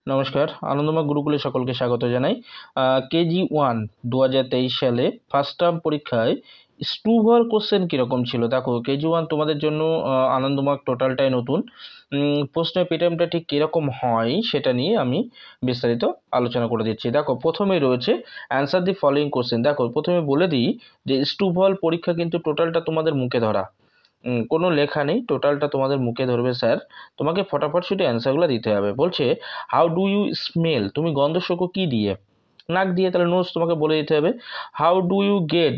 নমস্কার, আনন্দমা গুরুকুলে সকলকে স্বাগত জানাই। KG1 2023 সালে ফার্স্ট টার্ম পরীক্ষায় স্টুভার কোশ্চেন কীরকম ছিল দেখো। KG1 তোমাদের জন্য আনন্দমার্ক টোটালটাই নতুন। প্রশ্নের প্যাটার্নটা ঠিক কীরকম হয় সেটা নিয়ে আমি বিস্তারিত আলোচনা করে দিচ্ছি। দেখো, প্রথমেই রয়েছে অ্যান্সার দি ফলোয়িং কোশ্চেন। দেখো, প্রথমে বলে দিই যে স্টুভাল পরীক্ষা কিন্তু টোটালটা তোমাদের মুখে ধরা, কোনো লেখা নেই, টোটালটা তোমাদের মুখে ধরবে স্যার। তোমাকে ফটাফট শুধু অ্যান্সারগুলো দিতে হবে। বলছে হাউ ডু ইউ স্মেল, তুমি গন্ধ শোকো কী দিয়ে? নাক দিয়ে। তাহলে নোজ তোমাকে বলে দিতে হবে। How do you get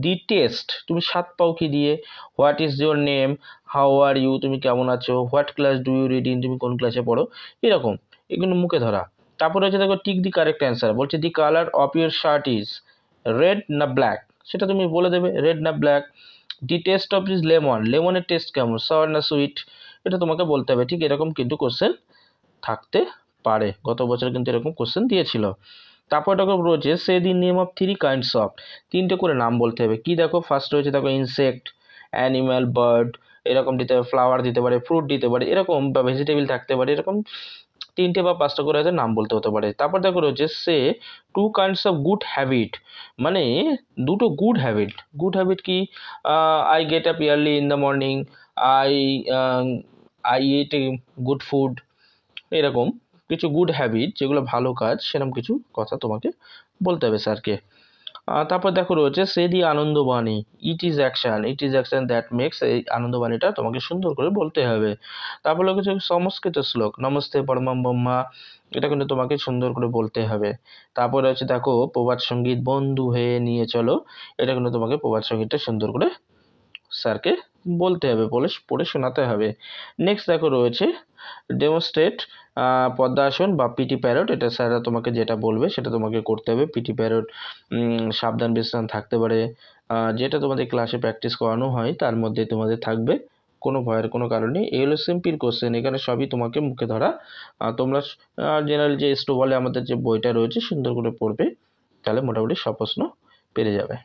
the taste, তুমি স্বাদ পাও কী দিয়ে? What is your name, how are you, তুমি কেমন আছো? What class do you read in, তুমি কোন ক্লাসে পড়ো? এরকম এগুলো মুখে ধরা। তারপরে হচ্ছে দেখো টিক দি কারেক্ট অ্যান্সার। বলছে the colour of your shirt is red না ব্ল্যাক, সেটা তুমি বলে দেবে রেড না black. The taste of this lemon, লেমনের টেস্ট কেমন, সাওয়ার না সুইট, এটা তোমাকে বলতে হবে। ঠিক এরকম কিন্তু কোশ্চেন থাকতে পারে, গত বছর কিন্তু এরকম কোশ্চেন দিয়েছিল। তারপর দেখো রয়েছে সে the name of 3 kinds of, তিনটে করে নাম বলতে হবে। কি দেখো, ফার্স্ট রয়েছে দেখো ইনসেক্ট, অ্যানিম্যাল, বার্ড, এরকম দিতে হবে। ফ্লাওয়ার দিতে পারে, ফ্রুট দিতে পারে, এরকম বা ভেজিটেবল থাকতে পারে, এরকম তিনটে বা পাঁচটা করে হয়তো নাম বলতে হতে পারে। তারপর দেখো রয়েছে সে 2 কাইন্ডস অফ গুড হ্যাবিট, মানে দুটো গুড হ্যাবিট। গুড হ্যাবিট কি? I get up yearly in the morning, I I it good food, এরকম কিছু গুড হ্যাবিট যেগুলো ভালো কাজ, সেরকম কিছু কথা তোমাকে বলতে হবে স্যারকে। তারপর দেখো রয়েছে সে the Anandabani, it is action that makes, এই আনন্দবাণীটা তোমাকে সুন্দর করে বলতে হবে। তারপর কিছু সংস্কৃত শ্লোক, নমস্তে পরমম ব্রহ্মা, এটা কিন্তু তোমাকে সুন্দর করে বলতে হবে। তারপর রয়েছে দেখো প্রভাত সঙ্গীত, বন্ধু হয়ে নিয়ে চলো, এটা কিন্তু তোমাকে প্রভাত সঙ্গীতটা সুন্দর করে স্যারকে বলতে হবে, পড়ে শোনাতে হবে। নেক্সট দেখো রয়েছে ডেমনস্ট্রেট পদ্মাসন বা পিটি প্যারট, এটা স্যাররা তোমাকে যেটা বলবে সেটা তোমাকে করতে হবে। পিটি প্যারট, সাবধান বিশ্রাম থাকতে পারে, যেটা তোমাদের ক্লাসে প্র্যাকটিস করানো হয় তার মধ্যে তোমাদের থাকবে, কোনো ভয়ের কোনো কারণ নেই। এগুলো সিম্পল কোশ্চেন, এখানে সবই তোমাকে মুখে ধরা। তোমরা জেনারেল যে স্টোবলে আমাদের যে বইটা রয়েছে সুন্দর করে পড়বে, তাহলে মোটামুটি সব প্রশ্ন পেরে যাবে।